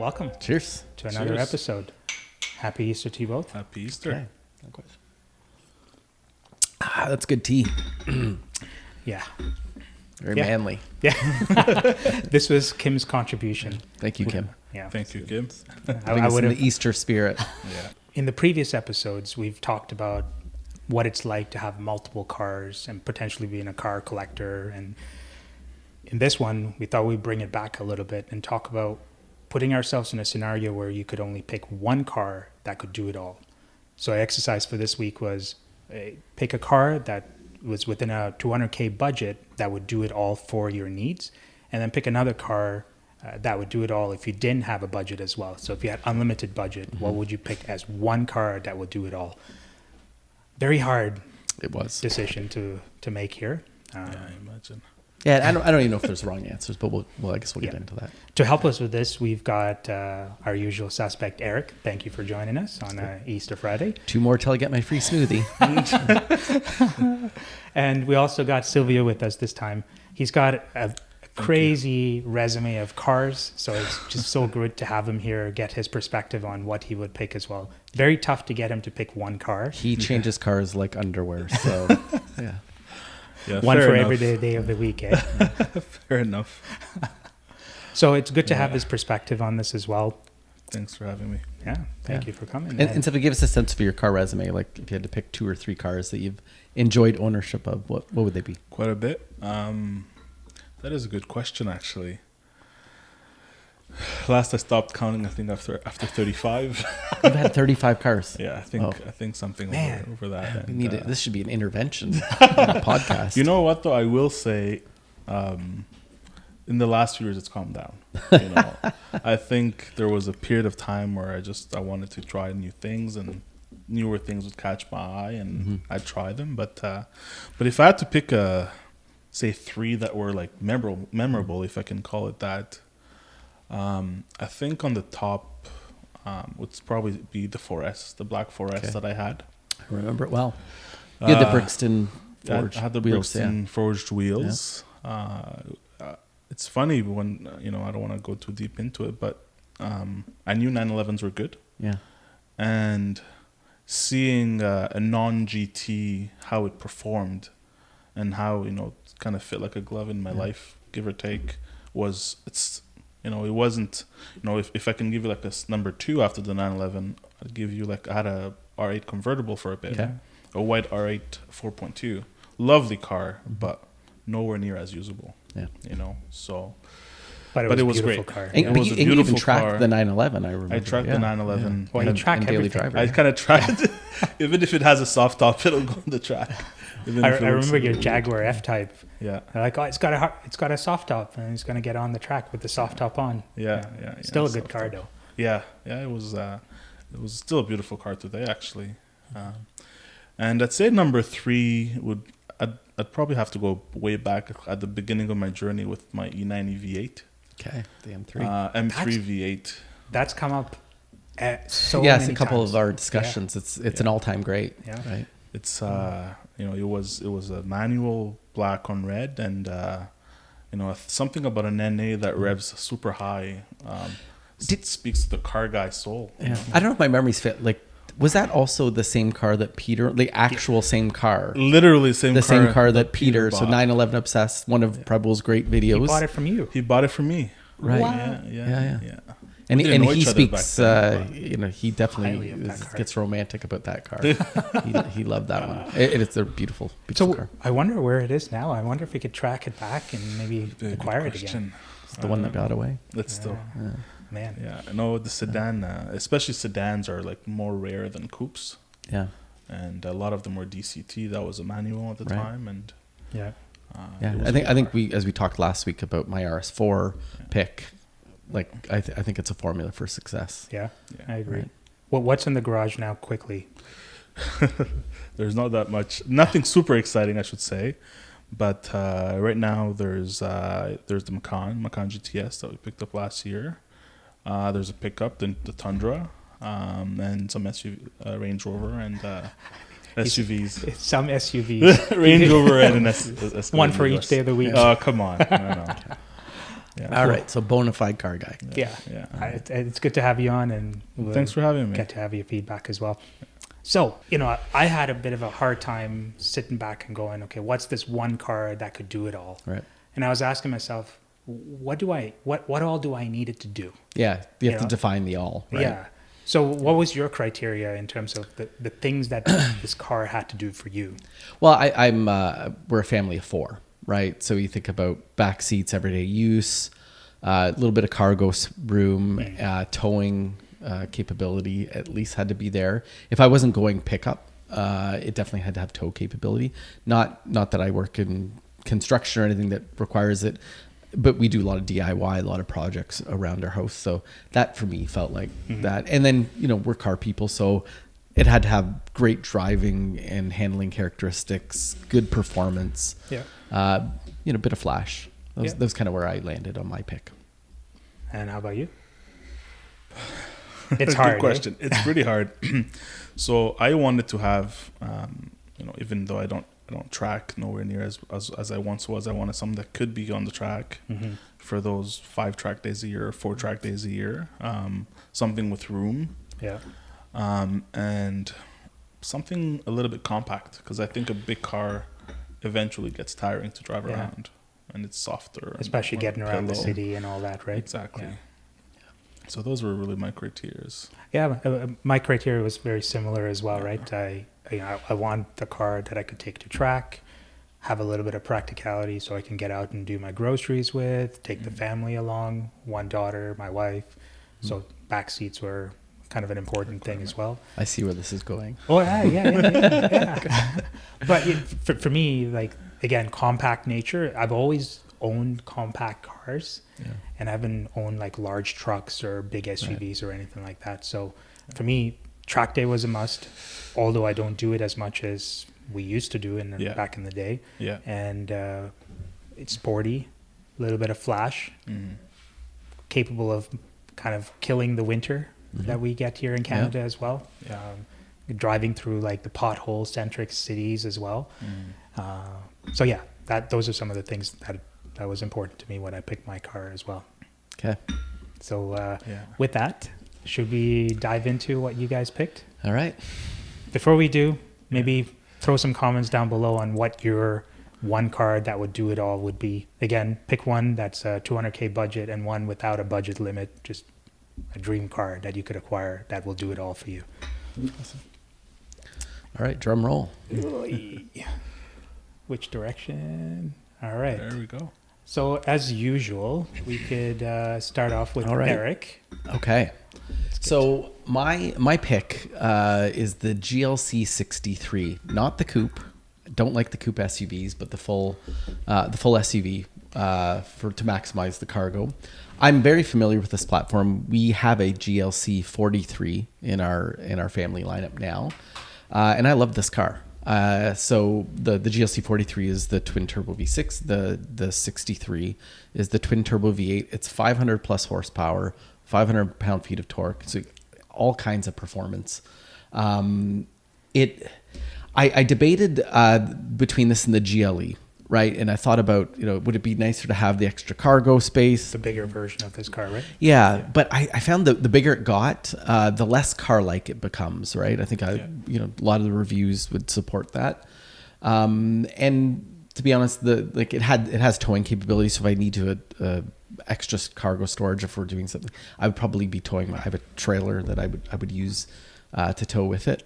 welcome. Cheers. To another episode. Happy Easter to you both. Happy Easter. Okay. Likewise. That's good tea. Yeah. Very manly. Yeah. This was Kim's contribution. Thank you, Kim. Yeah. Thank you, Kim. I would have the Easter spirit. Yeah. In the previous episodes, we've talked about what it's like to have multiple cars and potentially being a car collector. And in this one, we thought we'd bring it back a little bit and talk about putting ourselves in a scenario where you could only pick one car that could do it all. So our exercise for this week was pick a car that was within a 200K budget that would do it all for your needs, and then pick another car that would do it all if you didn't have a budget as well. So if you had unlimited budget, what would you pick as one car that would do it all? Very hard decision to make here. Yeah, I imagine. Yeah, I don't even know if there's wrong answers, but I guess we'll get into that. To help us with this, we've got our usual suspect, Eric. Thank you for joining us on Easter Friday. 2 more till I get my free smoothie. And we also got Silvio with us this time. He's got a crazy resume of cars, so it's just so good to have him here, get his perspective on what he would pick as well. Very tough to get him to pick one car. He changes cars like underwear, so yeah. Yeah, one for enough. every day of the week, eh? Fair enough. So it's good to have his perspective on this as well. Thanks for having me. Yeah, thank you for coming. And so give us a sense of your car resume, like if you had to pick 2 or 3 cars that you've enjoyed ownership of, what would they be? Quite a bit. That is a good question, actually. Last I stopped counting, I think after 35. You've had 35 cars. Yeah, I think something over that. We need this should be an intervention podcast. You know what, though? I will say, in the last few years, it's calmed down. You know, I think there was a period of time where I wanted to try new things, and newer things would catch my eye, and I'd try them. But if I had to pick say 3 that were like memorable, if I can call it that. I think on the top would probably be the 4S, the black 4S that I had. I remember it well. You had the Brixton forged I had the wheels, Brixton forged wheels. Yeah. It's funny when, I don't want to go too deep into it, but I knew 911s were good. Yeah. And seeing a non-GT, how it performed and how, it kind of fit like a glove in my life, give or take, it wasn't, if I can give you like a number 2 after the 911, I'd give you I had a R8 convertible for a bit, a white R8 4.2, lovely car, but nowhere near as usable. Yeah, so. But it was a beautiful car. And you even tracked the 911, I remember. I tracked the 911. Yeah. Well, you track Daily everything. Driver. I kind of tried. Even if it has a soft top, it'll go on the track. I remember your Jaguar F-Type. Yeah. Like, it's got a soft top, and it's going to get on the track with the soft top on. Yeah. Still a good car, though. Yeah. It was still a beautiful car today, actually. And I'd say number 3 I'd probably have to go way back at the beginning of my journey with my E90 V8. Okay, the M3. M3 V8. That's come up so many many a couple times. of our discussions. Yeah. It's an all-time great. Yeah. Right. It's it was a manual black on red, and something about an NA that revs super high. Speaks to the car guy's soul. Yeah. I don't know if my memories fit. Like, was that also the same car that Peter, the actual same car? Literally the same car that Peter so 911 Obsessed, one of Prabhul's great videos. He bought it from you. He bought it from me. Right. Wow. Yeah. And he speaks, he definitely gets romantic about that car. he loved that one. It's a beautiful car. I wonder where it is now. I wonder if we could track it back and maybe acquire it again. It's the one that got away. That's still... Man. Yeah, I know the sedan, especially sedans, are like more rare than coupes. Yeah. And a lot of them were DCT. That was a manual at the time. And I think we, as we talked last week about my RS4 pick, like I think it's a formula for success. Yeah. I agree. Right. What's in the garage now? Quickly. There's not that much. Nothing super exciting, I should say. But right now there's the Macan GTS that we picked up last year. There's a pickup, the Tundra, and some SUV, Range Rover, and SUVs. Some SUVs. Range Rover and an SUV. One for each day of the week. Oh, come on. No. Yeah. All right, so bona fide car guy. Yeah. It's good to have you on, and thanks for having me. Get to have your feedback as well. So, I had a bit of a hard time sitting back and going, okay, what's this one car that could do it all? Right. And I was asking myself, what all do I need it to do? Yeah, you have to define the all, right? Yeah. So what was your criteria in terms of the things that this car had to do for you? Well, we're a family of 4, right? So you think about back seats, everyday use, a little bit of cargo room, towing capability at least had to be there. If I wasn't going pickup, it definitely had to have tow capability. Not that I work in construction or anything that requires it, but we do a lot of DIY, a lot of projects around our house. So that for me felt like that. And then, we're car people, so it had to have great driving and handling characteristics, good performance, a bit of flash. That was kind of where I landed on my pick. And how about you? It's hard. Good question. It's pretty hard. So I wanted to have, even though I don't track nowhere near as I once was, I wanted something that could be on the track for those 5 track days a year, 4 track days a year. Something with room. Yeah. And something a little bit compact, because I think a big car eventually gets tiring to drive around, and it's softer. Especially getting around the city and all that, right? Exactly. Yeah. So those were really my criteria. Yeah, my criteria was very similar as well, right? I want the car that I could take to track, have a little bit of practicality so I can get out and do my groceries with, take the family along, 1 daughter, my wife. So back seats were kind of an important thing as well. I see where this is going. Oh, yeah. But for me, like, again, compact nature, I've always owned compact cars, and I haven't owned like large trucks or big SUVs or anything like that. So for me, track day was a must, although I don't do it as much as we used to do back in the day. Yeah. And it's sporty, a little bit of flash, capable of kind of killing the winter that we get here in Canada as well. Driving through like the pothole centric cities as well. So yeah, those are some of the things that was important to me when I picked my car as well. Okay. So with that, should we dive into what you guys picked? All right. Before we do, maybe throw some comments down below on what your one car that would do it all would be. Again, pick one that's a $200K budget and one without a budget limit, just a dream car that you could acquire that will do it all for you. Awesome. All right, drum roll. Which direction? All right. There we go. So as usual, we could start off with Eric. Okay. So my pick is the GLC 63, not the coupe. Don't like the coupe SUVs, but the full SUV to maximize the cargo. I'm very familiar with this platform. We have a GLC 43 in our family lineup now, and I love this car. So the GLC 43 is the twin turbo V6. The 63 is the twin turbo V8. It's 500 plus horsepower, 500 pound-feet of torque. So all kinds of performance. I debated between this and the GLE, right? And I thought about, would it be nicer to have the extra cargo space? The bigger version of this car, right? Yeah. But I found the bigger it got, the less car-like it becomes, right? I think a lot of the reviews would support that. And to be honest, it has towing capability. So if I need to extra cargo storage, if we're doing something, I would probably be towing. I have a trailer that I would use to tow with it.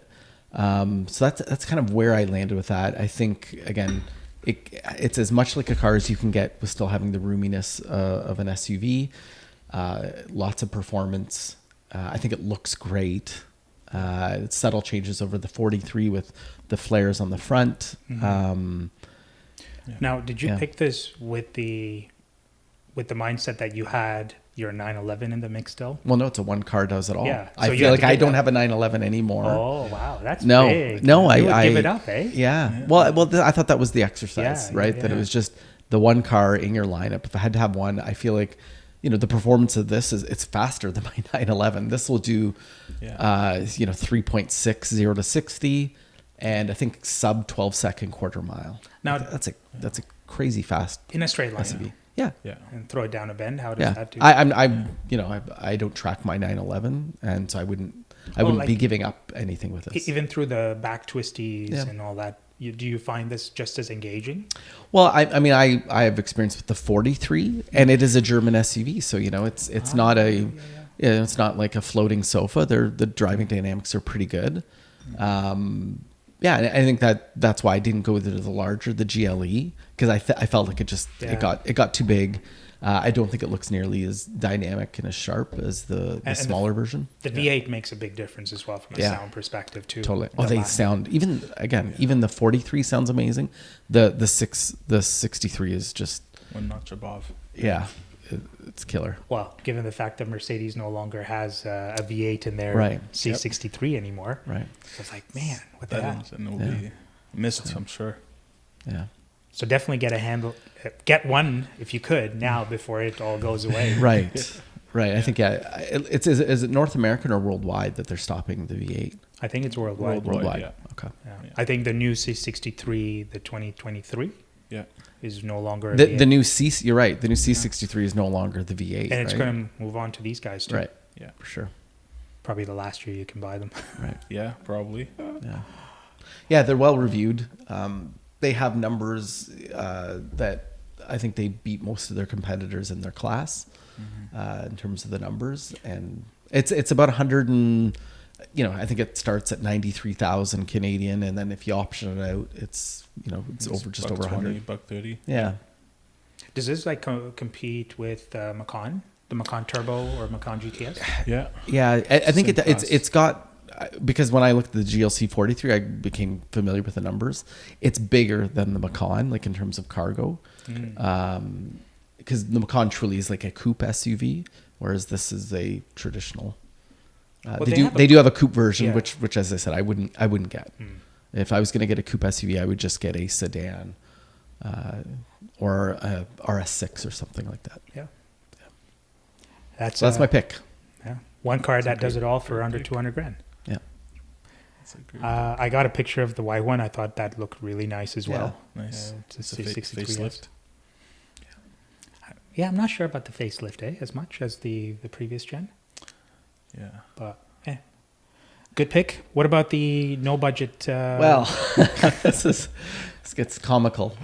So that's kind of where I landed with that. I think again, it's as much like a car as you can get with still having the roominess of an SUV. Lots of performance. I think it looks great. It's subtle changes over the 43 with the flares on the front. Now, did you pick this with the mindset that you had your 911 in the mix still? Well, no, it's a one car does it all. Yeah. So I feel like I don't have a 911 anymore. Oh, wow. That's big. No, you would give it up, eh? Yeah. Well, I thought that was the exercise, right? Yeah. That it was just the one car in your lineup. If I had to have one, I feel like, the performance of this it's faster than my 911. This will do, 3.6 0 to 60, and I think sub 12-second quarter mile. Now that's a crazy fast in a straight line. SUV. Yeah. Yeah. and throw it down a bend? How does Yeah. that do? I'm you know, I don't track my 911, and so I wouldn't be like, giving up anything with this. Even through the back twisties Yeah. and all that, do you find this just as engaging? Well, I mean, I have experience with the 43, and it is a German SUV, so you know, it's not a yeah, it's not like a floating sofa. The driving dynamics are pretty good. Yeah, and I think that's why I didn't go with the larger, the GLE, because I felt like it got too big. I don't think it looks nearly as dynamic and as sharp as the smaller version. The V8 makes a big difference as well from a sound perspective too. Totally. Oh, they sound even the 43 sounds amazing. The 63 is just One notch above. yeah, it's killer. Well, given the fact that Mercedes no longer has a V8 in their Right. C63 anymore, Right. so it's like, man, what the That hell? is, and it will be missed, I'm sure. Yeah. So definitely get one if you could now before it all goes away. Right. Right. I think is it North American or worldwide that they're stopping the V8? I think it's worldwide. Worldwide. Yeah. Okay. Yeah. Yeah. I think the new C63, the 2023, Yeah. is no longer a The V8. new C, you're right. The new C63 is no longer the V8, and it's right? going to move on to these guys too. Right. Yeah. For sure. Probably the last year you can buy them. Right. Yeah, probably. Yeah. Yeah, they're well reviewed. They have numbers that I think they beat most of their competitors in their class in terms of the numbers, and it's about 100 and I think it starts at 93,000 Canadian, and then if you option it out, it's over just over 100. $130. Yeah. Does this like compete with Macan, the Macan Turbo or Macan GTS? Yeah. Yeah, I think Same class. it's got, because when I looked at the GLC 43, I became familiar with the numbers. It's bigger than the Macan, like in terms of cargo, because the Macan truly is like a coupe SUV, whereas this is a traditional. Well, they do have a coupe version, Yeah. which as I said, I wouldn't get. If I was going to get a coupe SUV, I would just get a sedan, or a RS6 or something like that. Yeah. So that's my pick. Yeah. One car that does great- it all for great under pick. 200 grand. Yeah. That's a great I got a picture of the Y1. I thought that looked really nice as well. nice. It's a It's a C63. facelift. Yeah, I'm not sure about the facelift, as much as the previous gen, Yeah. but good pick. What about the no budget? Well, this gets comical.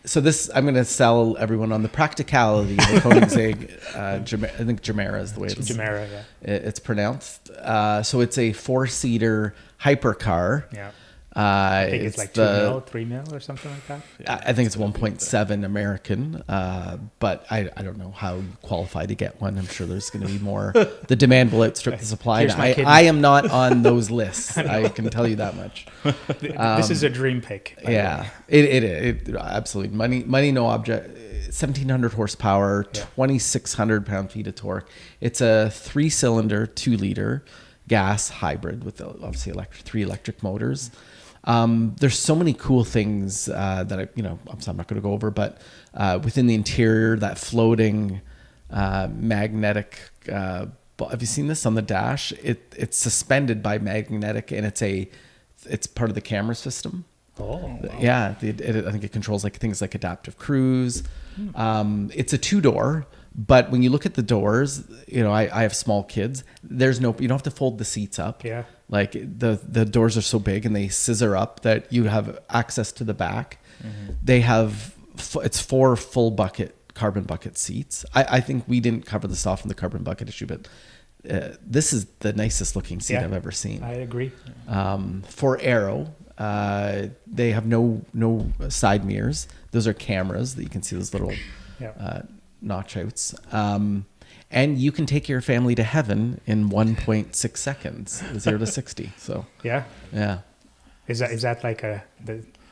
So this, I'm going to sell everyone on the practicality of the Koenigsegg. I think Gemera is the way it's Gemera, it's pronounced. So it's a 4-seater hypercar. yeah. I think it's like 2 mil, 3 mil, or something like that. I think it's 1.7 American, but I don't know how you qualify to get one. I'm sure there's going to be more. The demand will outstrip the supply. Here's my kidney. I am not on those lists. I can tell you that much. This is a dream pick. by the Yeah, way. it absolutely money no object. 1,700 horsepower, Yeah. 2,600 pound-feet of torque. It's a 3-cylinder, 2-liter gas hybrid with obviously 3 electric motors. There's so many cool things that I'm not going to go over, but within the interior, that floating magnetic. Have you seen this on the dash? It's suspended by magnetic, and it's part of the camera system. Oh, wow. Yeah, I think it controls like things like adaptive cruise. It's a 2-door, but when you look at the doors, I have small kids. You don't have to fold the seats up. Yeah. Like the doors are so big and they scissor up that you have access to the back. They have it's 4 full bucket carbon bucket seats. I think we didn't cover this off in the carbon bucket issue, but this is the nicest looking seat Yeah. I've ever seen. I agree. For Aero, they have no side mirrors. Those are cameras that you can see those little Yeah. notch outs. And you can take your family to heaven in 1.6 seconds, 0 to 60. So Yeah. yeah. Is that like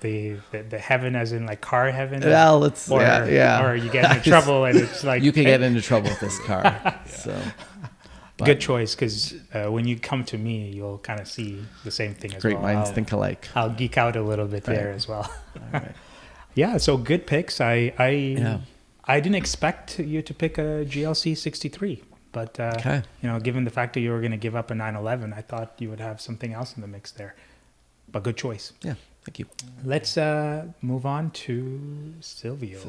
the heaven as in like car heaven? Well, it's or, yeah. Or you get into trouble and it's like You can get into trouble with this car. So good choice, because when you come to me, you'll kind of see the same thing as great well. minds think alike. I'll geek out a little bit there Right. as well. All right. Yeah, so good picks. Yeah. I didn't expect you to pick a GLC 63, but Okay. given the fact that you were going to give up a 911, I thought you would have something else in the mix there. But good choice. Yeah. Thank you. Let's move on to Silvio.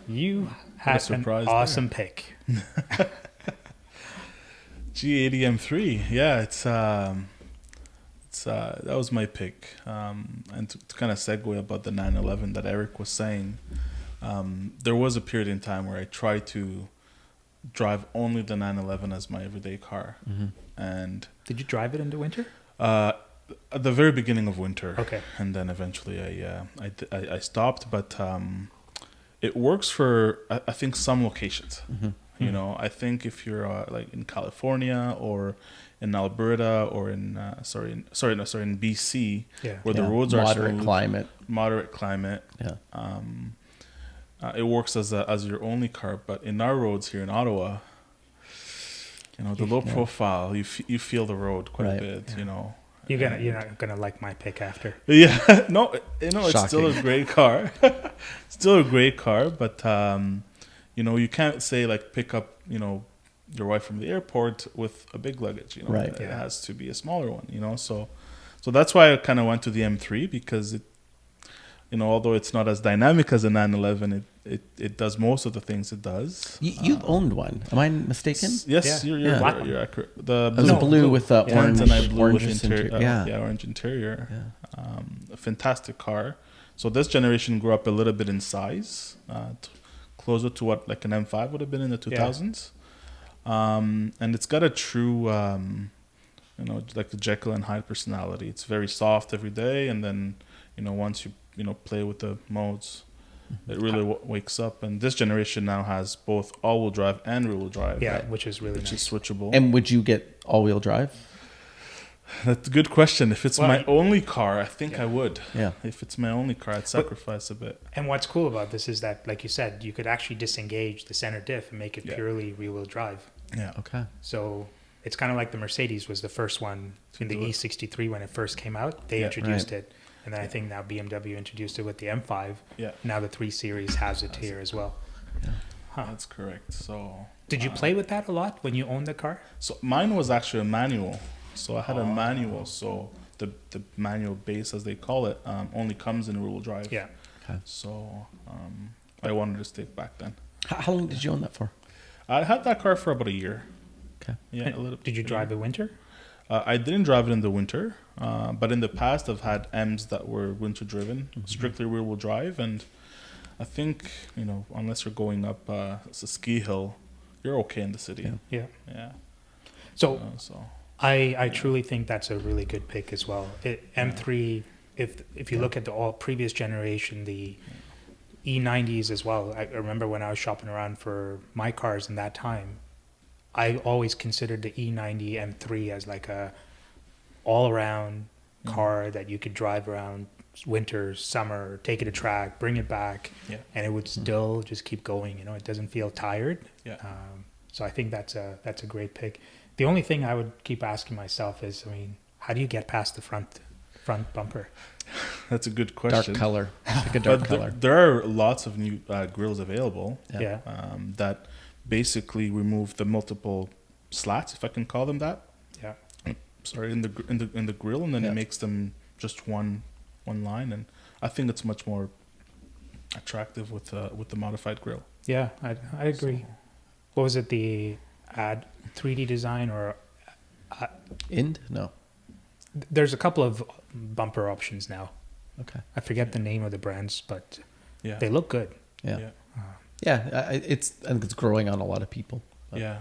You had an surprise there. awesome pick. G80 M3. Yeah, that was my pick. And to kind of segue about the 911 that Eric was saying, there was a period in time where I tried to drive only the 911 as my everyday car. And Did you drive it in the winter? at the very beginning of winter, Okay. and then eventually I stopped. But it works for I think some locations. You know, I think if you're like in California or in Alberta or in in BC, Yeah. where the roads are moderate smooth, climate. moderate climate. Yeah. It works as your only car. But in our roads here in Ottawa, you know, the low profile, you feel the road quite a bit. Yeah. You know, You're not gonna like my pick after. yeah, no, you know, it's still Shocking. a great car. Still a great car, but you know, you can't say like pick up, you know, your wife from the airport with a big luggage. You know, Right. It Yeah. has to be a smaller one. You know, so that's why I kind of went to the M3, because it, you know, although it's not as dynamic as a 911, it does most of the things it does. You owned one. Am I mistaken? Yes, Yeah. you're Black one. you're accurate. The It was a blue with the Yeah. orange, and I blue with orange interior. yeah. Orange interior. Yeah. A fantastic car. So this generation grew up a little bit in size, closer to what like an M5 would have been in the 2000s. And it's got a true, you know, like the Jekyll and Hyde personality. It's very soft every day, and then, you know, once you know, play with the modes, it really wakes up. And this generation now has both all-wheel drive and rear-wheel drive. Yeah, which is really which nice. is switchable. And would you get all-wheel drive? That's a good question. If it's Well, my only car, I think I would. Yeah. If it's my only car, I'd sacrifice a bit. And what's cool about this is that, like you said, you could actually disengage the center diff and make it Yeah. purely rear-wheel drive. Yeah. Okay. So it's kind of like the Mercedes was the first one in the do it. E63 when it first came out. They Yeah. introduced it. And then I think now BMW introduced it with the M5. Yeah. Now the 3 Series has it here as well. Huh. That's correct. So Did you play with that a lot when you owned the car? So mine was actually a manual. So I had a manual. So the manual base, as they call it, only comes in rear-wheel drive. Yeah. Okay. So I wanted to stick back then. How long did you own that for? I had that car for about a year. Okay. Yeah, a little. Did you drive it winter? I didn't drive it in the winter, but in the past I've had M's that were winter driven, strictly rear-wheel drive, and I think, you know, unless you're going up a ski hill, you're okay in the city. Yeah. Yeah. Yeah. So So I truly think that's a really good pick as well. M3, if you look at the all previous generation, the E90s as well. I remember when I was shopping around for my cars in that time, I always considered the E90 M3 as like a all-around car that you could drive around winter, summer, take it to track, bring it back, Yeah. and it would still just keep going. You know, it doesn't feel tired. Yeah. So I think that's a great pick. The only thing I would keep asking myself is, I mean, how do you get past the front bumper? that's a good question. Dark color. Pick a dark But color. there are lots of new grills available Yeah. that basically remove the multiple slats, if I can call them that. Yeah. Sorry, in the grill, and then Yeah. it makes them just one line, and I think it's much more attractive with the modified grill. Yeah, I agree. What was it? The add 3D design or Ind? No. there's a couple of bumper options now. Okay. I forget the name of the brands, but Yeah, they look good. Yeah. Yeah. I think it's growing on a lot of people. But yeah.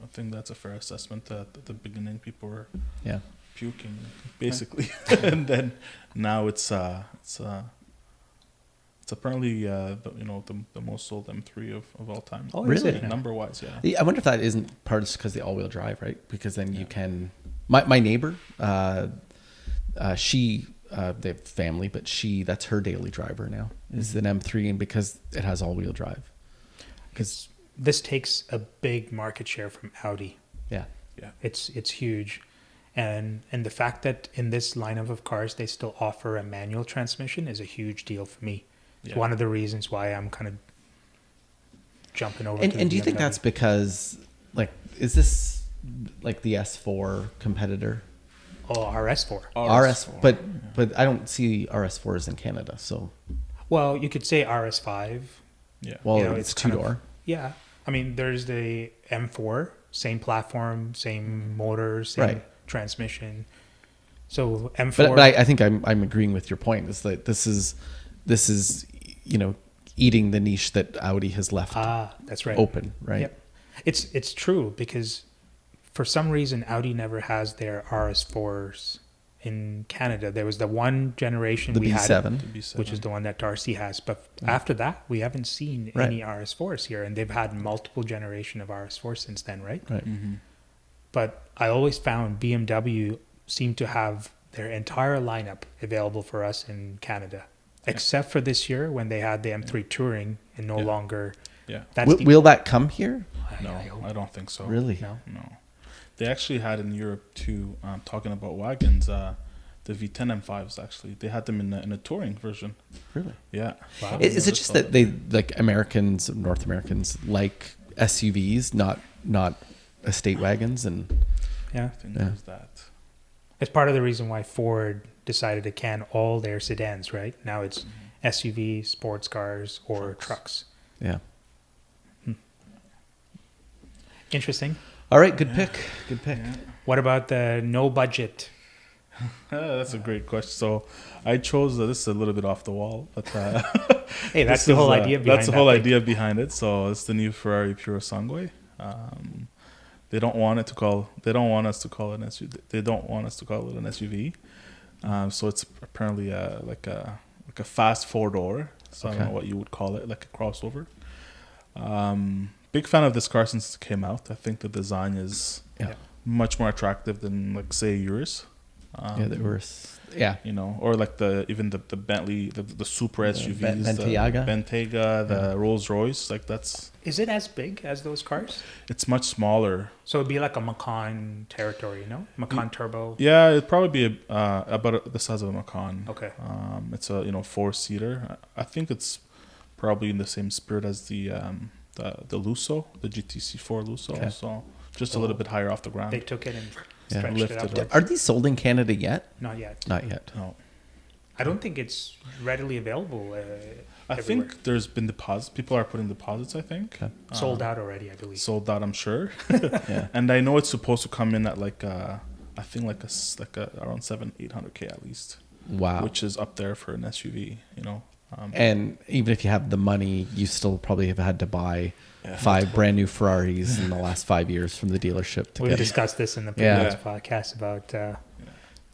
I think that's a fair assessment. At the beginning, people were Yeah. puking basically, and then now it's apparently the most sold M3 of all time. Oh, is really? it? Number wise, yeah. I wonder if that isn't part of because the all-wheel drive, right? Because then you can. My neighbor, she they have family, but that's her daily driver now is an M3, and because it has all-wheel drive. Because This takes a big market share from Audi. yeah, It's huge, and the fact that in this lineup of cars they still offer a manual transmission is a huge deal for me. It's Yeah. one of the reasons why I'm kind of jumping over. to the and do you think BMW. that's because like is this like the S4 competitor? Oh, RS4? RS, but I don't see RS4s in Canada, so Well, you could say RS5. Yeah. Well, You know, it's it's kind of- two-door. Yeah. I mean, there's the M4, same platform, same motor, same Right. transmission. So M4. But I think I'm agreeing with your point. Is that this is eating the niche that Audi has left That's right. open, right? Yep. It's true because for some reason Audi never has their RS4s in Canada. There was the one generation The we had, B7. To be said. which is the one that Darcy has. But after that, we haven't seen Right. any RS4s here, and they've had multiple generation of RS4s since then, right? Right. Mm-hmm. But I always found BMW seemed to have their entire lineup available for us in Canada, except for this year when they had the M3 Touring and no Yeah. longer. Yeah. That's Will that come here? No, I hope I don't think so. Really? no. No. They actually had in Europe too, talking about wagons, the V10 M5s actually. They had them in a touring version. Really? Yeah. Wow. Is it just that they like Americans, North Americans, like SUVs, not estate wagons, and Yeah. I think Yeah. there's that. It's part of the reason why Ford decided to can all their sedans, right? Now it's SUV, sports cars, or trucks. yeah. Interesting. All right, good pick. Good pick. Yeah. What about the no budget? That's a great question. So I chose this is a little bit off the wall, but Hey, that's this the is, whole idea behind that's the that whole thing. idea behind it. So it's the new Ferrari Puro Sangue. They don't want us to call it an SUV. They don't want us to call it an SUV. So it's apparently like a fast four door. So I don't Okay. know what you would call it, like a crossover. Big fan of this car since it came out. I think the design is Yeah. much more attractive than like say yours. Yeah, they were. Yeah. You know, or like the Bentley, the super SUVs, Bentayga? the Bentayga, the Rolls Royce. Like Is it as big as those cars? it's much smaller. So it'd be like a Macan territory, no? Macan Turbo. Yeah, it'd probably be about the size of a Macan. Okay. It's a 4-seater. I think it's probably in the same spirit as the Lusso, the GTC4 Lusso. Okay. So just a little bit higher off the ground. They took it and Yeah. stretched Lifted it it upwards. Are these sold in Canada yet? Not yet. Not yet. No. I don't think it's readily available. I everywhere. think there's been deposits. People are putting deposits, I think. Okay. Sold out already, I believe. Sold out, I'm sure. Yeah. And I know it's supposed to come in at like I think like a around 700-800K at least, Wow. which is up there for an SUV. You know. And even if you have the money, you still probably have had to buy 5 brand new Ferraris in the last 5 years from the dealership to We've get. discussed this in the Yeah. previous podcast about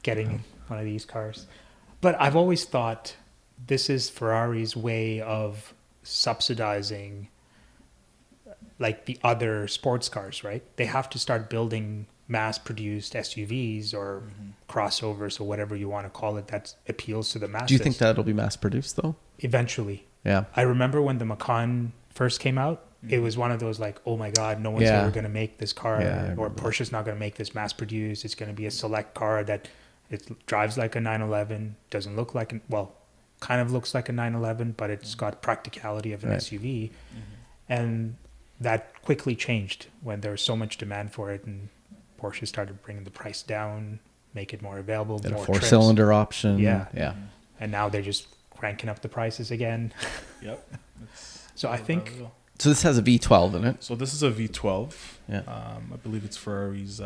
getting one of these cars. But I've always thought this is Ferrari's way of subsidizing like the other sports cars, right? They have to start building mass-produced SUVs or crossovers or whatever you want to call it that appeals to the masses. Do you think that'll be mass produced though? Eventually. Yeah. I remember when the Macan first came out, it was one of those like, oh my God, no one's Yeah. ever going to make this car, Yeah, I or remember Porsche's not going to make this mass produced. It's going to be a select car that it drives like a 911, doesn't look like, kind of looks like a 911, but it's got practicality of an Right. SUV. And that quickly changed when there was so much demand for it, and Porsche started bringing the price down, make it more available, Then a more trips. 4-cylinder option. Yeah. Yeah. And now they're just cranking up the prices again. Yep. It's So I think So this has a V12 in it. so. This is a V12. Yeah. I believe it's Ferrari's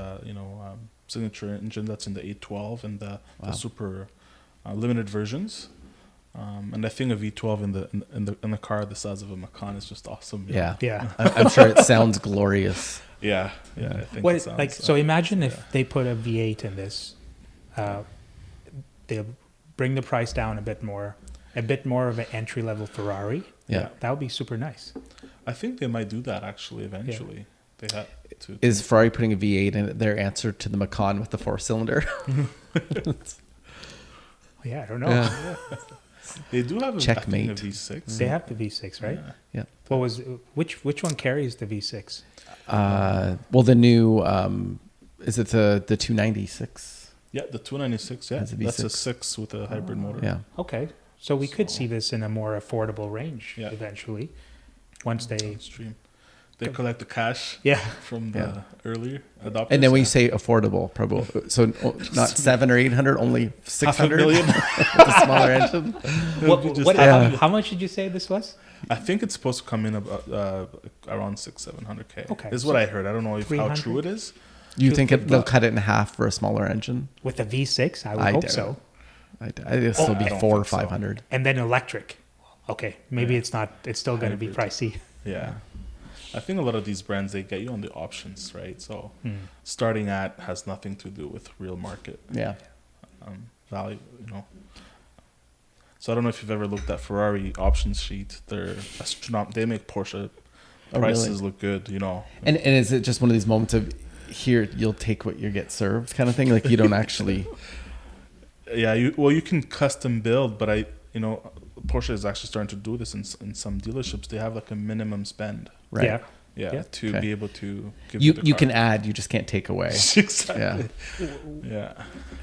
signature engine that's in the 812 and the super limited versions. And I think a V12 in the car the size of a Macan is just awesome. you know? Yeah. yeah. I'm sure it sounds glorious. Yeah. Yeah. I think What it sounds, like so? Imagine if yeah. they put a V8 in this, they'll bring the price down a bit more of an entry level Ferrari. Yeah. That would be super nice. I think they might do that actually eventually. They have to. Is Ferrari putting a V8 in it their answer to the Macan with the 4-cylinder? Yeah, I don't know. Yeah. They do have Checkmate. I think, a V6. They have the V6, right? Yeah. Yeah. Which one carries the V6? Well, the new, is it the 296? Yeah, the 296. Yeah, Has a that's a V6. 6 with a hybrid motor. Yeah. Okay, so we could see this in a more affordable range Yeah. eventually, once they. Stream. They collect the cash Yeah. from the earlier adopters. And then when you say affordable, Prabhul, so not 700 or 800, only 600 $500,000. with a smaller engine. How much did you say this was? I think it's supposed to come in about around 600-700K. Okay, Is so what I heard. I don't know how 300? true it is. You think they'll cut it in half for a smaller engine? With a V6, I would hope doubt so. It'll still be I don't 400 or think so. 500. And then electric. Okay, maybe it's not. It's still going to be Hybrid. pricey. Yeah. I think a lot of these brands, they get you on the options, right? So starting at has nothing to do with real market Yeah. value, you know. So I don't know if you've ever looked at Ferrari options sheet. They're they make Porsche prices look good, you know. And is it just one of these moments of here you'll take what you get served kind of thing? Like you don't actually. Yeah, you can custom build, but Porsche is actually starting to do this in some dealerships. They have like a minimum spend. Right. Yeah. To be able to give You the car. can add, you just can't take away. Exactly. Yeah.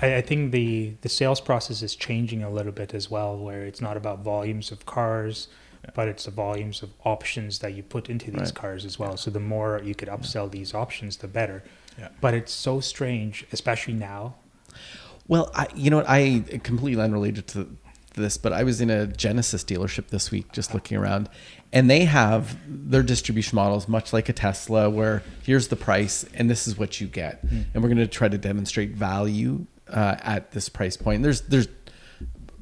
I think the sales process is changing a little bit as well, where it's not about volumes of cars, but it's the volumes of options that you put into these cars as well. So the more you could upsell these options, the better. Yeah. But it's so strange, especially now. Well, I completely unrelated to this, but I was in a Genesis dealership this week just looking around, and they have their distribution models much like a Tesla, where here's the price and this is what you get, and we're going to try to demonstrate value at this price point. There's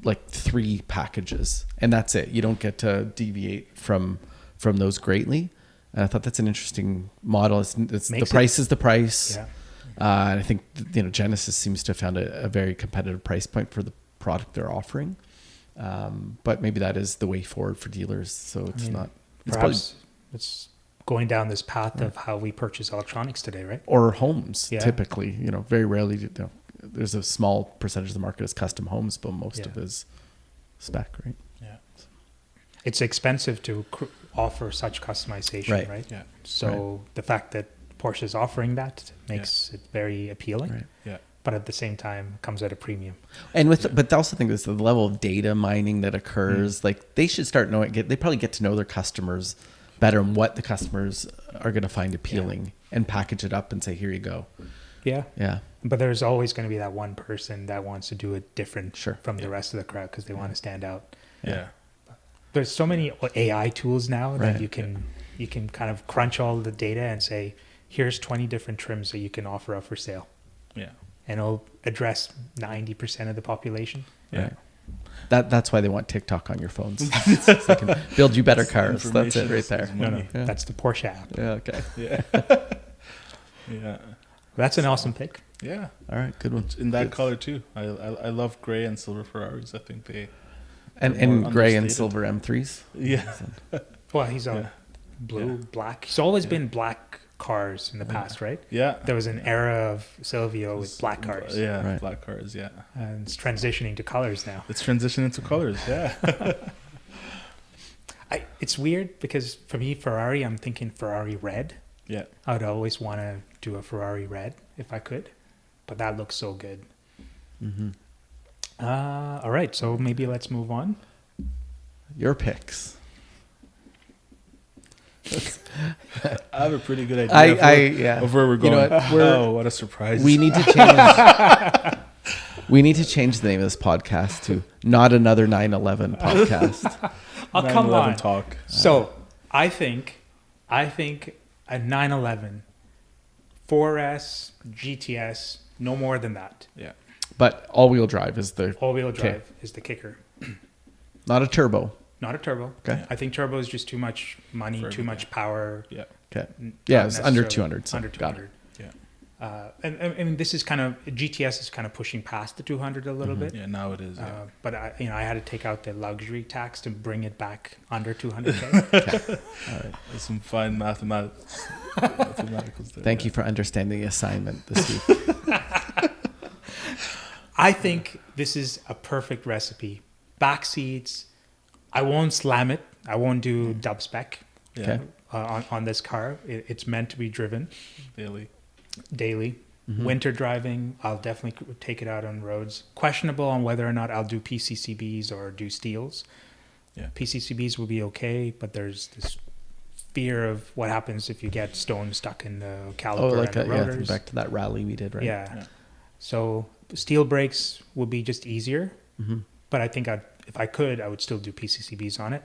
like 3 packages, and that's it. You don't get to deviate from those greatly. And I thought that's an interesting model. It's the price is the price. Yeah. And I think Genesis seems to have found a very competitive price point for the product they're offering. But maybe that is the way forward for dealers. So it's not. Perhaps it's going down this path of how we purchase electronics today, right? Or homes, Yeah. typically. Very rarely. There's a small percentage of the market is custom homes, but most of it is spec, right? Yeah. It's expensive to offer such customization, right? Yeah. So the fact that Porsche is offering that makes it very appealing. Right. Yeah. But at the same time, comes at a premium. And but I also think there's the level of data mining that occurs. Like they should start knowing. They probably get to know their customers better and what the customers are going to find appealing, and package it up and say, "Here you go." Yeah. Yeah. But there's always going to be that one person that wants to do it different Sure. from the rest of the crowd because they want to stand out. Yeah. There's so many AI tools now that Right. you can kind of crunch all the data and say, here's 20 different trims that you can offer up for sale. Yeah. And it'll address 90% of the population. Yeah. Right. That's why they want TikTok on your phones. So they can build you better cars. That's it Information right is there. money. Yeah. That's the Porsche app. Yeah. Okay. Yeah. Yeah. That's an awesome pick. Yeah. All right. Good one. In that Good. color too. I love gray and silver Ferraris. I think they. And more gray and understated. silver M3s. Yeah. Well, he's a Yeah. blue, Yeah. black. He's always been black cars in the past, right? Yeah. There was an era of Silvio with black cars. Yeah. Right. Black cars. Yeah. And it's transitioning to colors now. It's transitioning to colors. Yeah. It's weird because for me, Ferrari, I'm thinking Ferrari red. Yeah. I would always want to do a Ferrari red if I could, but that looks so good. Mm-hmm. All right, so maybe let's move on. Your picks. I have a pretty good idea of where we're going. You know what? What a surprise. We need to change. We need to change the name of this podcast to Not Another 9/11 Podcast. Oh, come 9/11 on. talk. So I think a 911, 4S, GTS, no more than that. Yeah. But all-wheel drive is the All-wheel Okay. drive is the kicker. not a turbo. Not a turbo. Okay. I think turbo is just too much money, For too much power. Yeah. Okay. N- Yeah, not it's under necessarily- 200. So Under got 200. Yeah. And I mean, this is kind of GTS is kind of pushing past the 200 a little bit. Yeah. Now it is. Yeah. But I had to take out the luxury tax to bring it back under 200K. All right. There's some fine mathematics. Mathematicals there. Thank you for understanding the assignment this week. I think this is a perfect recipe. Back seats. I won't slam it. I won't do dub spec Yeah. Okay. on this car. It's meant to be driven Daily. daily. Mm-hmm. Winter driving, I'll definitely take it out on roads. Questionable on whether or not I'll do PCCBs or do steels. Yeah. PCCBs will be okay, but there's this fear of what happens if you get stones stuck in the Oh, caliper like and the yeah, rotors. back to that rally we did, right? Yeah. So steel brakes will be just easier, but I think if I could, I would still do PCCBs on it,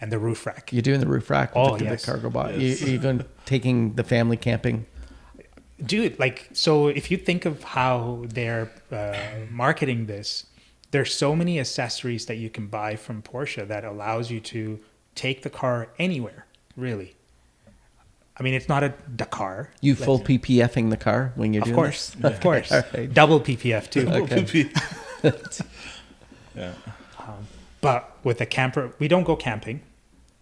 and the roof rack. You're doing the roof rack with the yes. cargo box. Yes. You're going taking the family camping. Dude, like, so if you think of how they're marketing this, there's so many accessories that you can buy from Porsche that allows you to take the car anywhere, really. I mean, it's not a Dakar. You full PPFing the car when you're Of doing course, this? of course. All right. Double PPF too. Okay. Yeah. But with a camper, we don't go camping.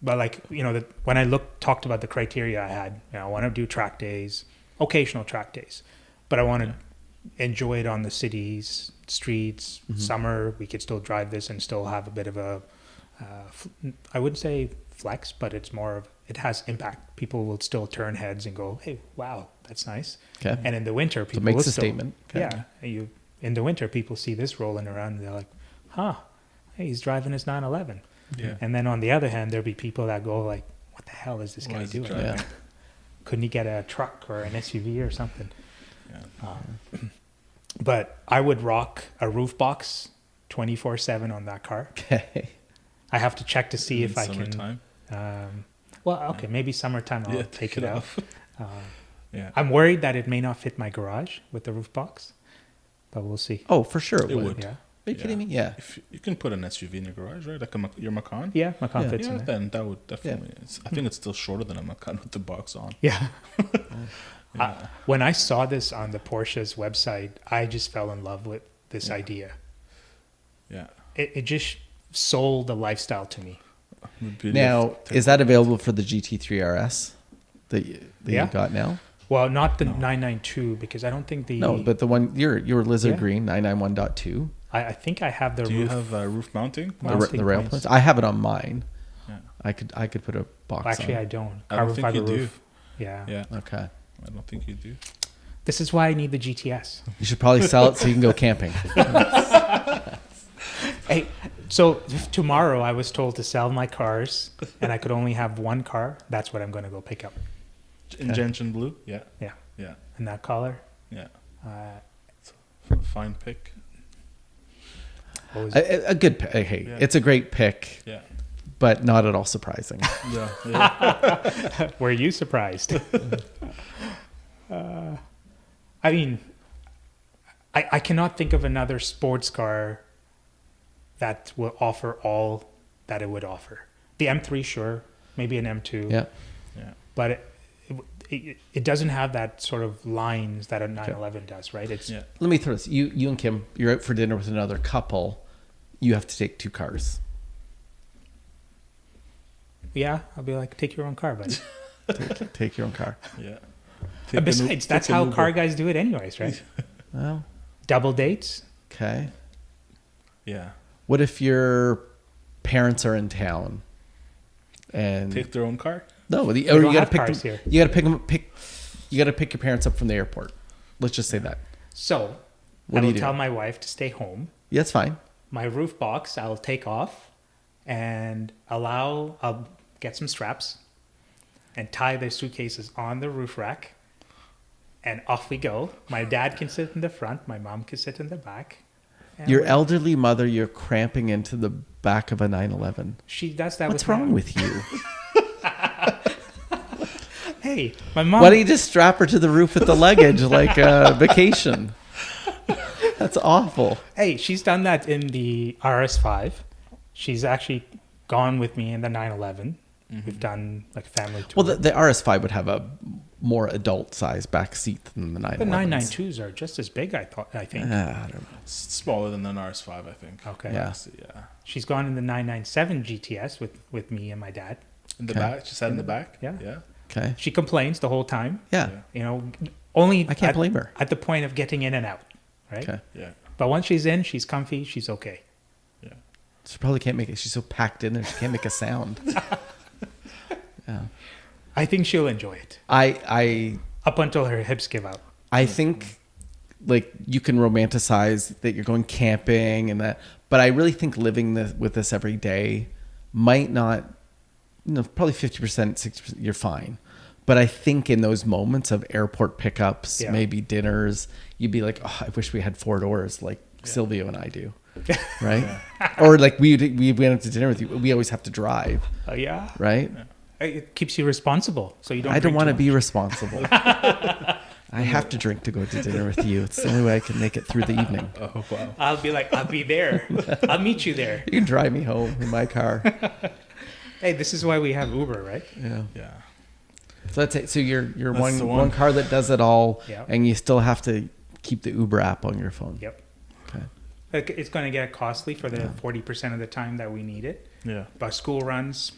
But like, you know, when I talked about the criteria I had, you know, I want to do track days, occasional track days, but I want to enjoy it on the cities, streets. Summer, we could still drive this and still have a bit of a, I wouldn't say flex, but it's more of, it has impact. People will still turn heads and go, hey, wow, that's nice. Okay. And in the winter, people makes will a still, statement. Okay. Yeah. In the winter, people see this rolling around and they're like, huh, hey, he's driving his 911. Yeah. And then on the other hand, there'll be people that go like, what the hell is this Why guy is he doing? driving? Yeah. Couldn't he get a truck or an SUV or something? Yeah. But I would rock a roof box 24/7 on that car. Okay. I have to check to see In if I summertime? can. Well, okay, maybe summertime I'll Yeah, take it off. Yeah. I'm worried that it may not fit my garage with the roof box, but we'll see. Oh, for sure it It would. would. Yeah, Are you kidding me? Yeah. If you can put an SUV in your garage, right? Like your Macan. yeah, my car Yeah. fits Yeah, in there. then that would definitely. I think it's still shorter than a Macan with the box on. Yeah. Yeah. When I saw this on the Porsche's website, I just fell in love with this idea. Yeah. It just sold the lifestyle to me. Now, is that available for the GT3 RS that you Yeah. got now? Well, not the 992 because I don't think the. No, but the one your Lizard Yeah. Green 991.2, I think I have the Do you roof. have roof mounting? the rail points. I have it on mine. Yeah. I could put a box Actually, on. I don't. I don't Carbon think fiber you do. roof. Yeah. Yeah. Okay. I don't think you do. This is why I need the GTS. You should probably sell it so you can go camping. Hey, so tomorrow I was told to sell my cars and I could only have one car. That's what I'm going to go pick up. Injection blue? Yeah. Yeah. Yeah. And that color. Yeah. Uh, Fine pick. what was A good pick. Hey, Yeah. it's a great pick, Yeah. but not at all surprising. Yeah. Yeah. Were you surprised? I mean, I cannot think of another sports car that will offer all that it would offer. The M3, sure, maybe an M2, Yeah. Yeah. but it doesn't have that sort of lines that a 911 does, right? It's Yeah. Let me throw this. You and Kim, you're out for dinner with another couple. You have to take two cars. yeah. I'll be like, take your own car, buddy. Take your own car. Yeah. And besides, that's how car guys do it, anyways, right? Well, Double dates. okay. Yeah. What if your parents are in town and Take their own car? no, or don't you got to have pick cars them, here. you got to you got to pick your parents up from the airport. Let's just say that. So What I do will you do? tell my wife to stay home. Yeah, that's fine. My roof box I'll take off and I'll get some straps and tie the suitcases on the roof rack and off we go. My dad can sit in the front, my mom can sit in the back. And Your elderly mother, you're cramping into the back of a 911. she does that. What's with wrong with you? Hey, my mom. Why don't you just strap her to the roof with the luggage like a vacation? That's awful. Hey, she's done that in the RS5. She's actually gone with me in the 911. We've done like a family tour. Well, the RS5 would have a more adult size back seat than the 911s. the 992s are just as big, I think. I don't know. It's smaller than an RS5, I think. Okay. Yeah. Yeah. She's gone in the 997 GTS with me and my dad. In the Okay. back? She sat in the back? Yeah. Yeah. Okay. She complains the whole time. Yeah. You know, only I can't blame her. at the point of getting in and out, right? Okay. Yeah. But once she's in, she's comfy, she's okay. Yeah. She probably can't make it. She's so packed in there. She can't make a sound. Yeah. I think she'll enjoy it I up until her hips give out. think like you can romanticize that you're going camping and that, but I really think living with this every day might not probably 50%, 60%, you're fine. But I think in those moments of airport pickups, Yeah. maybe dinners, you'd be like, oh, I wish we had 4 doors like Silvio and I do. Right? Or like we went out to dinner with you. We always have to drive. Yeah. Right? It keeps you responsible, so you don't. I don't drink want to too be much. responsible. I have to drink to go to dinner with you. It's the only way I can make it through the evening. Oh wow. I'll be there. I'll meet you there. You can drive me home in my car. Hey, this is why we have Uber, right? Yeah. Yeah. So that's it. So you're That's the one one. car that does it all, Yeah. and you still have to keep the Uber app on your phone. Yep. Okay. Like, it's going to get costly for the 40% of the time that we need it. Yeah. But school runs,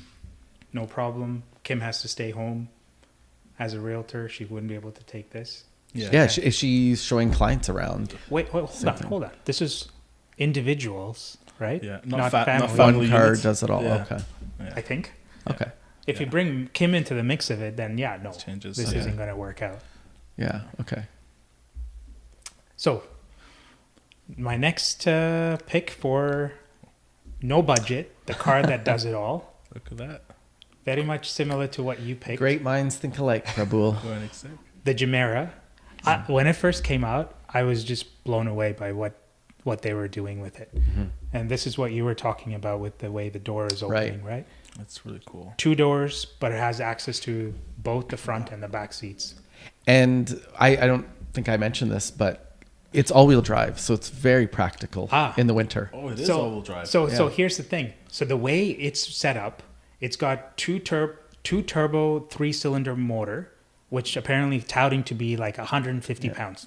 no problem. Kim has to stay home. As a realtor, she wouldn't be able to take this. Yeah. Yeah, she's showing clients around. Wait, hold on. This is individuals, right? Yeah. Not Not family. family One car units. does it all. Yeah. Okay. I think. Okay. If you Yeah. bring Kim into the mix of it, then no, Changes. this Okay. isn't going to work out. Yeah. Okay. So, my next pick for no budget, the car that does it all, Look at that. very much similar to what you picked. Great minds think alike, Prabhul. Go ahead, exec. The Jumeirah. When it first came out, I was just blown away by what they were doing with it. Mm-hmm. And this is what you were talking about with the way the door is opening, right? That's really cool. 2 doors, but it has access to both the front and the back seats. And I don't think I mentioned this, but it's all-wheel drive, so it's very practical in the winter. Oh, it is all-wheel drive. So Yeah. here's the thing. So the way it's set up, it's got two turbo 3-cylinder motor, which apparently touting to be like 150 pounds,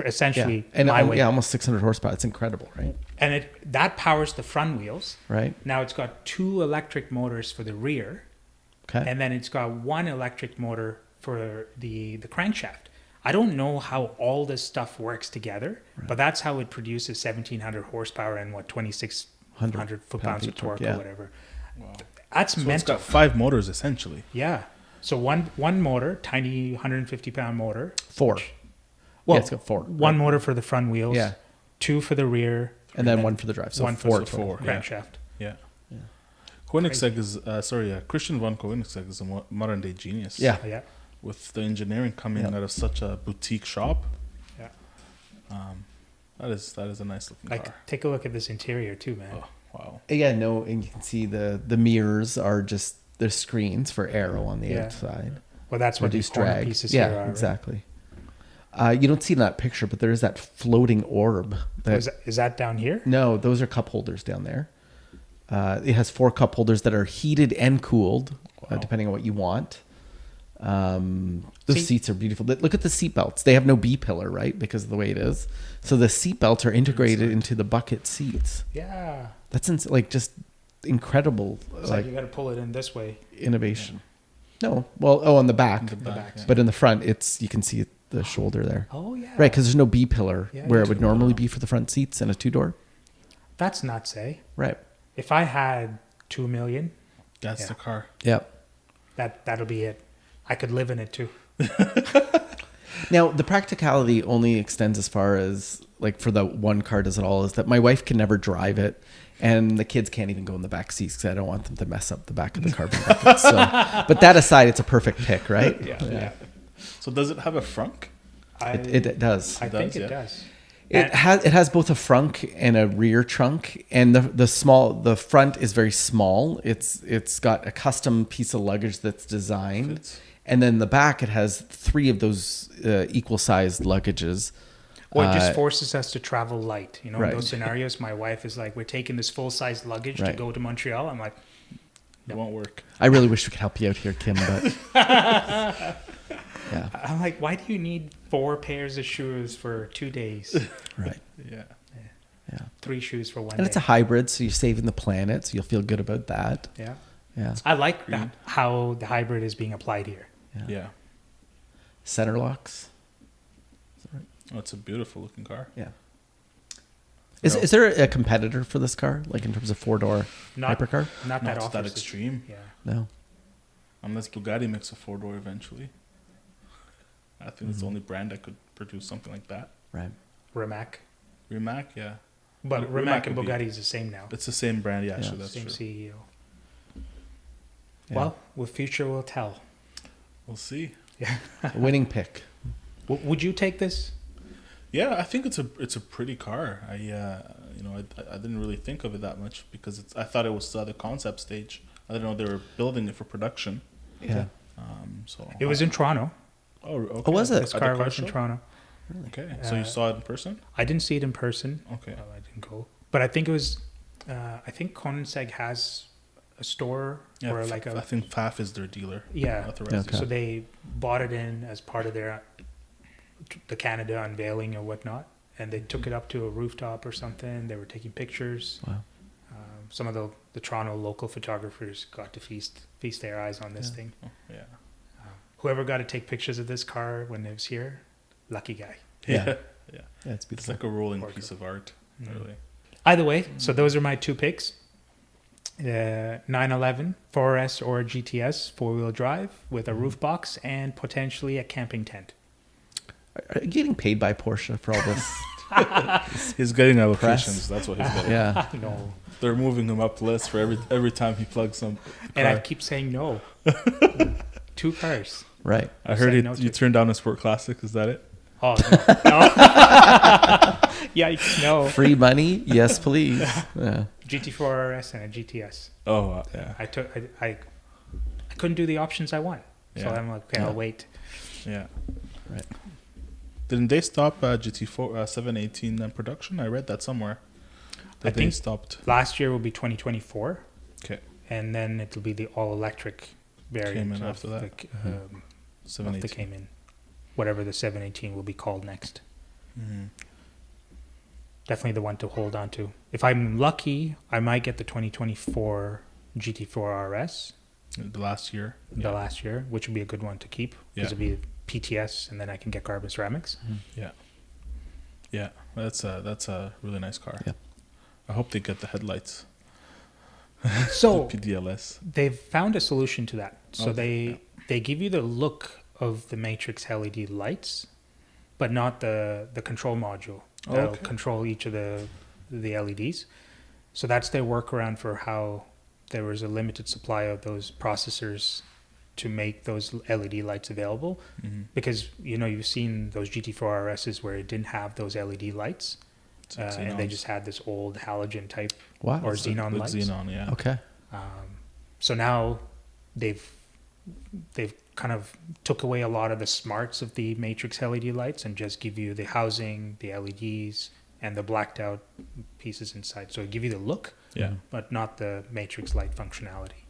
essentially And my weight. almost 600 horsepower. It's incredible, right? And that powers the front wheels. Right. Now it's got 2 electric motors for the rear, Okay. and then it's got 1 electric motor for the crankshaft. I don't know how all this stuff works together, but that's how it produces 1,700 horsepower and 2,600 foot-pounds of torque or whatever. Wow. That's So it's mental. got 5 motors essentially. Yeah. So one motor, tiny 150-pound motor. 4. Well, it's got 4. One motor for the front wheels. Yeah. 2 for the rear. And then 1 for the drive. So one 4 for the total. crankshaft. Yeah. Koenigsegg is Christian von Koenigsegg is a modern day genius. Yeah. Yeah. With the engineering coming out of such a boutique shop. Yeah. That is a nice looking Like, car. take a look at this interior too, man. Oh, wow. Yeah, no, and you can see the mirrors are just the screens for aero on the Yeah. outside. Well, that's what these Reduced corner drag. pieces Yeah, here are. Right? exactly. You don't see that picture, but there is that floating orb. Is that down here? No, those are cup holders down there. It has 4 cup holders that are heated and cooled, depending on what you want. Those seats are beautiful. Look at the seat belts. They have no B pillar, right? Because of the way it is. So the seat belts are integrated into the bucket seats. Yeah. That's just incredible. It's like you got to pull it in this way. Innovation. No, well, on the back, The back, yeah. but in the front, you can see the shoulder there. Oh yeah. Right, because there's no B pillar Yeah, where you it would do. normally be for the front seats and a 2-door. That's nuts, eh? Right. If I had 2 million, That's Yeah. the car. Yep. that'll be it. I could live in it too. Now, the practicality only extends as far as, like, for the one car does it all, is that my wife can never drive it, and the kids can't even go in the back seats because I don't want them to mess up the back of the carbon bucket. So, but that aside, it's a perfect pick, right? Yeah. So does it have a frunk? It does. I think does, it yeah. does. It has both a frunk and a rear trunk, and the front is very small. It's got a custom piece of luggage that's designed, Fits. and then the back it has 3 of those equal sized luggages. Or it just forces us to travel light. You know, Right. in those scenarios, my wife is like, we're taking this full-size luggage to Right. go to Montreal. I'm like, It won't work. I really wish we could help you out here, Kim, but yeah, I'm like, why do you need 4 pairs of shoes for 2 days? right, Yeah. yeah. 3 shoes for 1 And day. it's a hybrid, so you're saving the planet, so you'll feel good about that. Yeah. Yeah, I like that, how the hybrid is being applied here. Yeah. center locks. Oh, it's a beautiful looking car. Yeah. Is there a competitor for this car, like in terms of 4-door Not, hypercar? not that Not offers that it. extreme. Yeah. No. Unless Bugatti makes a 4-door eventually. I think it's the only brand that could produce something like that. Right. Rimac. Rimac, yeah. But Rimac Rimac and would be- Bugatti is the same now. It's the same brand, yeah, Yeah. actually, that's Same true. CEO. Well, the future will tell. We'll see. Yeah. Winning pick. Would you take this? Yeah, I think it's a pretty car. I didn't really think of it that much because I thought it was still at the concept stage. I didn't know they were building it for production. Yeah. So It was in Toronto. Oh, okay. Oh, was it? This At the car car was in show? Toronto. Okay, so you saw it in person? I didn't see it in person. Okay. I didn't go. But I think it was. I think Koenigsegg has a store Yeah, or like I a. think FAF is their dealer. Yeah. Authorized. Okay. So they bought it in as part of the Canada unveiling or whatnot, and they took it up to a rooftop or something. They were taking pictures. Wow. Some of the Toronto local photographers got to feast their eyes on this thing. Oh, yeah. Whoever got to take pictures of this car when it was here, lucky guy. Yeah. Yeah. Yeah, It's it's beautiful. like a rolling Orca. piece of art, Mhm. really. Either way, so those are my two picks. 911 4S or GTS 4-wheel drive with a roof box and potentially a camping tent. Are you getting paid by Porsche for all this? He's getting allocations. Press. That's what he's getting. Yeah. No. They're moving him up the list for every time he plugs some And I car. keep saying no. 2 cars. Right. I heard said no you to- turned down a Sport Classic. Is that it? Oh, no. Yikes, no. Free money? Yes, please. Yeah. GT4 RS and a GTS. Oh, yeah. I couldn't do the options I want. So Yeah. I'm like, okay, I'll wait. Yeah. Right. Didn't they stop GT4 718 production? I read that somewhere. I That they think stopped. Last year will be 2024. Okay. And then it'll be the all-electric variant in of after that. of the 718. Cayman. Whatever the 718 will be called next. Mhm. Definitely the one to hold on to. If I'm lucky, I might get the 2024 GT4 RS The last year. the last year, which would be a good one to keep because Yeah. it'll be PTS, and then I can get carbon ceramics. Yeah. Yeah. That's a really nice car. Yeah. I hope they get the headlights. So The PDLS. they've found a solution to that. So Okay, they give you the look of the Matrix LED lights, but not the control module that'll Okay. control each of the LEDs. So that's their workaround for how there was a limited supply of those processors to make those LED lights available. Mhm. Because you've seen those GT4 RSs where it didn't have those LED lights, So and they xenons. just had this old halogen type Wow. or With xenon lights. Xenon, yeah. Okay. So now they've kind of took away a lot of the smarts of the Matrix LED lights and just give you the housing, the LEDs, and the blacked out pieces inside. So it give you the look, Yeah. but not the Matrix light functionality.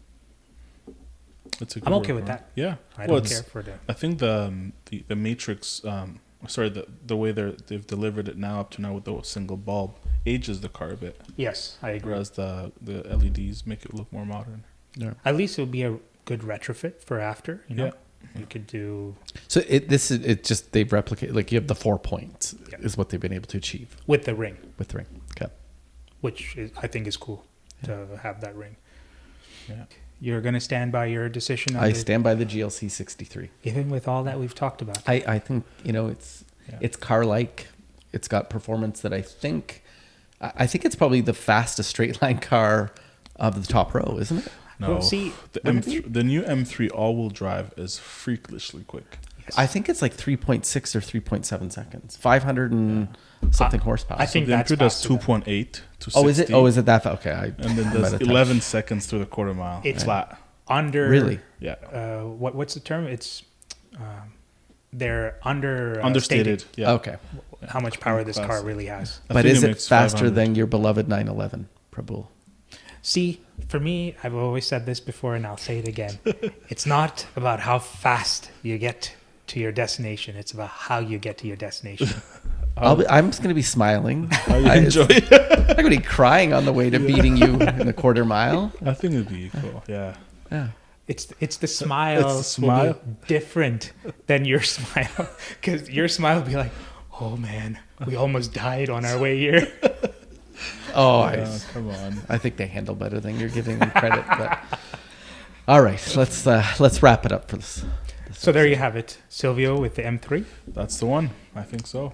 It's a good I'm okay with workaround. that. Yeah. I Well, don't it's- care for the. I think the Matrix, the way they've delivered it now up to now with the single bulb ages the car a bit, Yes, I agree. whereas the LEDs make it look more modern. Yeah. At least it would be a good retrofit for after. Yeah. You could do So it just they've replicated, like, you have the 4 points Yeah. is what they've been able to achieve with the ring, with the ring. Okay. which I think is cool to have that ring. Yeah. You're going to stand by your decision on I the- stand by the GLC 63. even with all that we've talked about. I think it's car-like. It's got performance that I think it's probably the fastest straight line car of the top row, isn't it? No, Well, see, the new M3 all-wheel drive is freakishly quick. I think it's like 3.6 or 3.7 seconds. 500 and something horsepower. I think The that's M3 does faster than- 2.8 to 60. Oh, is it? Oh, is it that? Okay. And then I might does have 11 seconds through the quarter mile. It's flat. under Really? Yeah. What's the term? It's they're Understated. stated Yeah. Okay. how much power this car Classic. really has. I But think is it makes faster 500. than your beloved 911, Prabhul? See, for me, I've always said this before, and I'll say it again. It's not about how fast you get to your destination. It's about how you get to your destination. I'm just going to be smiling. How you enjoy it? I'm going to be crying on the way to beating you in a quarter mile. I think it'd be cool. Yeah. Yeah. It's the smile. It's the smile. Will be different than your smile, because your smile will be like, "Oh man, we almost died on our way here." Oh, Come on. I think they handle better than you're giving them credit. But all right, let's wrap it up for this. So there you have it, Silvio with the M3. That's the one. I think so.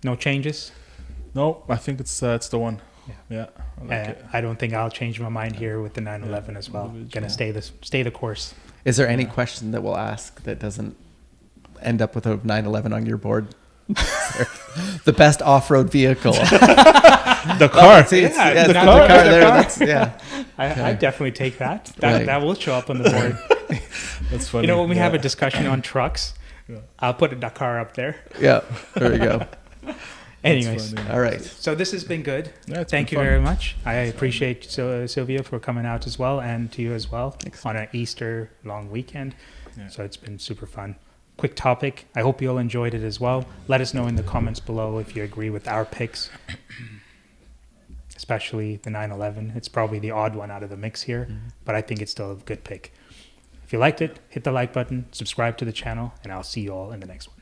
No changes. No, I think it's the one. Yeah, I like it. I don't think I'll change my mind here with the 911 as well. Gonna stay the course. Is there any question that we'll ask that doesn't end up with a 911 on your board? The best off-road vehicle. The car. See, it's, Yeah, yeah, the the car. car there. That's, yeah. I definitely take that. Right. That will show up on the board. That's funny. You know, when we have a discussion on trucks, Yeah. I'll put a Dakar up there. Yeah. There we go. Anyways, funny. All right. so this has been good. Yeah, it's Thank been you fun. very much. I appreciate Silvio for coming out as well, and to you as well. Thanks. On an Easter long weekend. Yeah. So it's been super fun. Quick topic. I hope you all enjoyed it as well. Let us know in the comments below if you agree with our picks, especially the 911. It's probably the odd one out of the mix here, but I think it's still a good pick. If you liked it, hit the like button, subscribe to the channel, and I'll see you all in the next one.